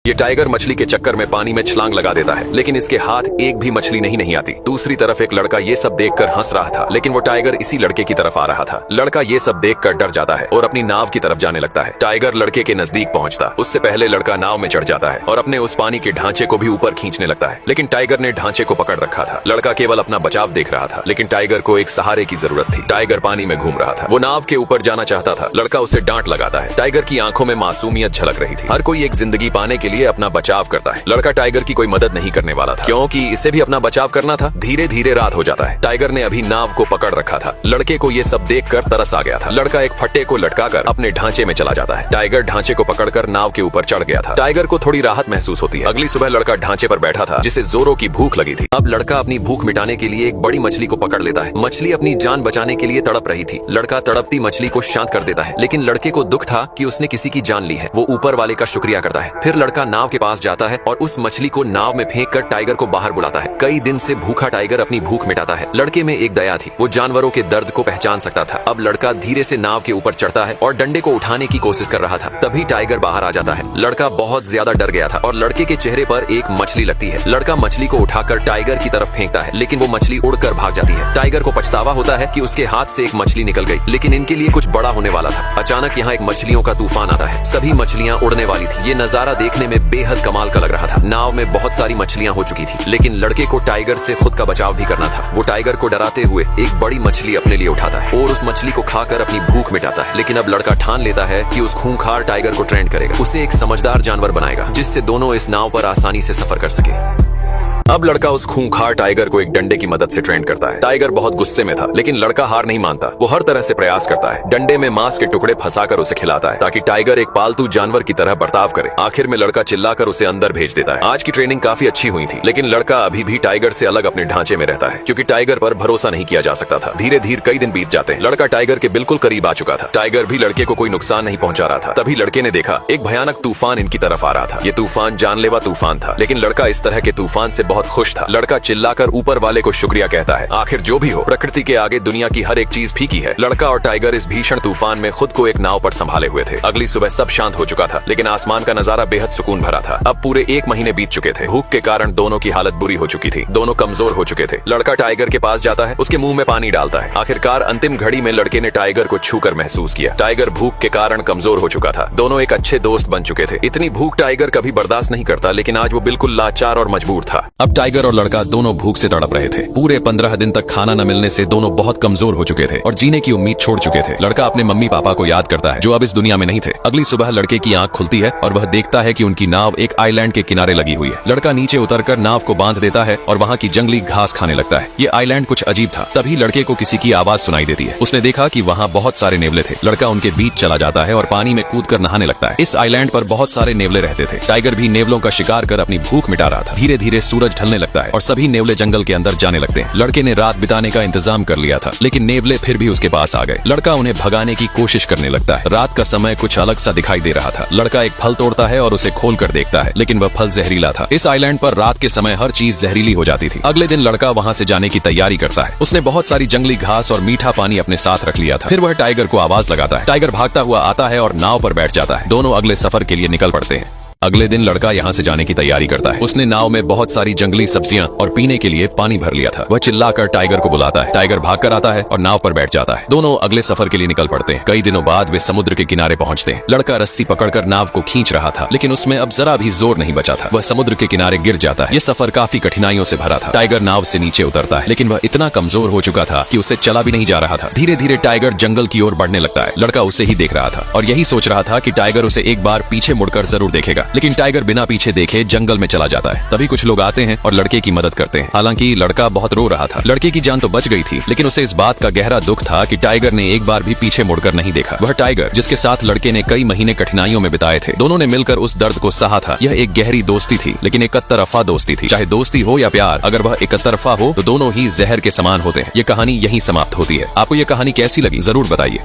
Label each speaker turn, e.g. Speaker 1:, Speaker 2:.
Speaker 1: ये टाइगर मछली के चक्कर में पानी में छलांग लगा देता है, लेकिन इसके हाथ एक भी मछली नहीं आती। दूसरी तरफ एक लड़का ये सब देखकर हंस रहा था, लेकिन वो टाइगर इसी लड़के की तरफ आ रहा था। लड़का ये सब देखकर डर जाता है और अपनी नाव की तरफ जाने लगता है। टाइगर लड़के के नजदीक पहुंचता, उससे पहले लड़का नाव में चढ़ जाता है और अपने उस पानी के ढांचे को भी ऊपर खींचने लगता है, लेकिन टाइगर ने ढांचे को पकड़ रखा था। लड़का केवल अपना बचाव देख रहा था, लेकिन टाइगर को एक सहारे की जरूरत थी। टाइगर पानी में घूम रहा था, वो नाव के ऊपर जाना चाहता था। लड़का उसे डांट लगाता है। टाइगर की आंखों में मासूमियत झलक रही थी। हर कोई एक जिंदगी पाने के लिए अपना बचाव करता है। लड़का टाइगर की कोई मदद नहीं करने वाला था, क्योंकि इसे भी अपना बचाव करना था। धीरे धीरे रात हो जाता है। टाइगर ने अभी नाव को पकड़ रखा था। लड़के को ये सब देखकर तरस आ गया था। लड़का एक फट्टे को लटकाकर अपने ढांचे में चला जाता है। टाइगर ढांचे को पकड़कर नाव के ऊपर चढ़ गया था। टाइगर को थोड़ी राहत महसूस होती है। अगली सुबह लड़का ढांचे पर बैठा था, जिसे जोरों की भूख लगी थी। अब लड़का अपनी भूख मिटाने के लिए एक बड़ी मछली को पकड़ लेता है। मछली अपनी जान बचाने के लिए तड़प रही थी। लड़का तड़पती मछली को शांत कर देता है, लेकिन लड़के को दुख था कि उसने किसी की जान ली है। वो ऊपर वाले का शुक्रिया करता है। फिर लड़का नाव के पास जाता है और उस मछली को नाव में फेंककर टाइगर को बाहर बुलाता है। कई दिन से भूखा टाइगर अपनी भूख मिटाता है। लड़के में एक दया थी, वो जानवरों के दर्द को पहचान सकता था। अब लड़का धीरे से नाव के ऊपर चढ़ता है और डंडे को उठाने की कोशिश कर रहा था। तभी टाइगर बाहर आ जाता है। लड़का बहुत ज्यादा डर गया था और लड़के के चेहरे पर एक मछली लगती है। लड़का मछली को उठाकर टाइगर की तरफ फेंकता है, लेकिन वो मछली उड़कर भाग जाती है। टाइगर को पछतावा होता है कि उसके हाथ से एक मछली निकल गई, लेकिन इनके लिए कुछ बड़ा होने वाला था। अचानक यहाँ एक मछलियों का तूफान आता है। सभी मछलियाँ उड़ने वाली थी। ये नजारा देखने में बेहद कमाल का लग रहा था। नाव में बहुत सारी मछलियां हो चुकी थी, लेकिन लड़के को टाइगर से खुद का बचाव भी करना था। वो टाइगर को डराते हुए एक बड़ी मछली अपने लिए उठाता है और उस मछली को खाकर अपनी भूख मिटाता है। लेकिन अब लड़का ठान लेता है कि उस खूंखार टाइगर को ट्रेंड करेगा, उसे एक समझदार जानवर बनाएगा, जिससे दोनों इस नाव पर आसानी से सफर कर सके। अब लड़का उस खूंखार टाइगर को एक डंडे की मदद से ट्रेंड करता है। टाइगर बहुत गुस्से में था, लेकिन लड़का हार नहीं मानता। वो हर तरह से प्रयास करता है। डंडे में मांस के टुकड़े फंसाकर उसे खिलाता है, ताकि टाइगर एक पालतू जानवर की तरह बर्ताव करे। आखिर में लड़का चिल्लाकर उसे अंदर भेज देता है। आज की ट्रेनिंग काफी अच्छी हुई थी, लेकिन लड़का अभी भी टाइगर से अलग अपने ढांचे में रहता है, क्योंकि टाइगर पर भरोसा नहीं किया जा सकता था। धीरे धीरे कई दिन बीत जाते हैं। लड़का टाइगर के बिल्कुल करीब आ चुका था। टाइगर भी लड़के को कोई नुकसान नहीं पहुंचा रहा था। तभी लड़के ने देखा एक भयानक तूफान इनकी तरफ आ रहा था। ये तूफान जानलेवा तूफान था, लेकिन लड़का इस तरह के तूफान से बहुत खुश था। लड़का चिल्लाकर ऊपर वाले को शुक्रिया कहता है। आखिर जो भी हो, प्रकृति के आगे दुनिया की हर एक चीज फीकी है। लड़का और टाइगर इस भीषण तूफान में खुद को एक नाव पर संभाले हुए थे। अगली सुबह सब शांत हो चुका था, लेकिन आसमान का नजारा बेहद सुकून भरा था। अब पूरे 1 महीने बीत चुके थे। भूख के कारण दोनों की हालत बुरी हो चुकी थी। दोनों कमजोर हो चुके थे। लड़का टाइगर के पास जाता है, उसके मुंह में पानी डालता है। आखिरकार अंतिम घड़ी में लड़के ने टाइगर को छूकर महसूस किया। टाइगर भूख के कारण कमजोर हो चुका था। दोनों एक अच्छे दोस्त बन चुके थे। इतनी भूख टाइगर कभी बर्दाश्त नहीं करता, लेकिन आज वो बिल्कुल लाचार और मजबूर था। अब टाइगर और लड़का दोनों भूख से तड़प रहे थे। पूरे 15 दिन तक खाना न मिलने से दोनों बहुत कमजोर हो चुके थे और जीने की उम्मीद छोड़ चुके थे। लड़का अपने मम्मी पापा को याद करता है, जो अब इस दुनिया में नहीं थे। अगली सुबह लड़के की आंख खुलती है और वह देखता है कि उनकी नाव एक आइलैंड के किनारे लगी हुई है। लड़का नीचे उतरकर नाव को बांध देता है और वहाँ की जंगली घास खाने लगता है। ये आइलैंड कुछ अजीब था। तभी लड़के को किसी की आवाज सुनाई देती है। उसने देखा कि वहाँ बहुत सारे नेवले थे। लड़का उनके बीच चला जाता है और पानी में कूदकर नहाने लगता है। इस आइलैंड पर बहुत सारे नेवले रहते थे। टाइगर भी नेवलों का शिकार कर अपनी भूख मिटा रहा था। धीरे धीरे सूरज ढलने लगता है और सभी नेवले जंगल के अंदर जाने लगते हैं। लड़के ने रात बिताने का इंतजाम कर लिया था, लेकिन नेवले फिर भी उसके पास आ गए। लड़का उन्हें भगाने की कोशिश करने लगता है। रात का समय कुछ अलग सा दिखाई दे रहा था। लड़का एक फल तोड़ता है और उसे खोल कर देखता है, लेकिन वह फल जहरीला था। इस आइलैंड पर रात के समय हर चीज जहरीली हो जाती थी। अगले दिन लड़का वहाँ से जाने की तैयारी करता है। उसने बहुत सारी जंगली घास और मीठा पानी अपने साथ रख लिया था। फिर वह टाइगर को आवाज लगाता है। टाइगर भागता हुआ आता है और नाव पर बैठ जाता है। दोनों अगले सफर के लिए निकल पड़ते हैं। अगले दिन लड़का यहाँ से जाने की तैयारी करता है। उसने नाव में बहुत सारी जंगली सब्जियां और पीने के लिए पानी भर लिया था। वह चिल्लाकर टाइगर को बुलाता है। टाइगर भागकर आता है और नाव पर बैठ जाता है। दोनों अगले सफर के लिए निकल पड़ते हैं। कई दिनों बाद वे समुद्र के किनारे पहुंचते हैं। लड़का रस्सी पकड़कर नाव को खींच रहा था, लेकिन उसमें अब जरा भी जोर नहीं बचा था। वह समुद्र के किनारे गिर जाता है। ये सफर काफी कठिनाइयों से भरा था। टाइगर नाव से नीचे उतरता है, लेकिन वह इतना कमजोर हो चुका था कि उसे चला भी नहीं जा रहा था। धीरे धीरे टाइगर जंगल की ओर बढ़ने लगता है। लड़का उसे ही देख रहा था और यही सोच रहा था कि टाइगर उसे एक बार पीछे मुड़कर जरूर देखेगा, लेकिन टाइगर बिना पीछे देखे जंगल में चला जाता है। तभी कुछ लोग आते हैं और लड़के की मदद करते हैं। हालांकि लड़का बहुत रो रहा था। लड़के की जान तो बच गई थी, लेकिन उसे इस बात का गहरा दुख था कि टाइगर ने एक बार भी पीछे मुड़कर नहीं देखा। वह टाइगर जिसके साथ लड़के ने कई महीने कठिनाइयों में बिताए थे। दोनों ने मिलकर उस दर्द को सहा था। यह एक गहरी दोस्ती थी, लेकिन एक तरफा दोस्ती थी। चाहे दोस्ती हो या प्यार, अगर वह एक तरफा हो तो दोनों ही जहर के समान होते हैं। ये कहानी यहीं समाप्त होती है। आपको ये कहानी कैसी लगी जरूर बताइए।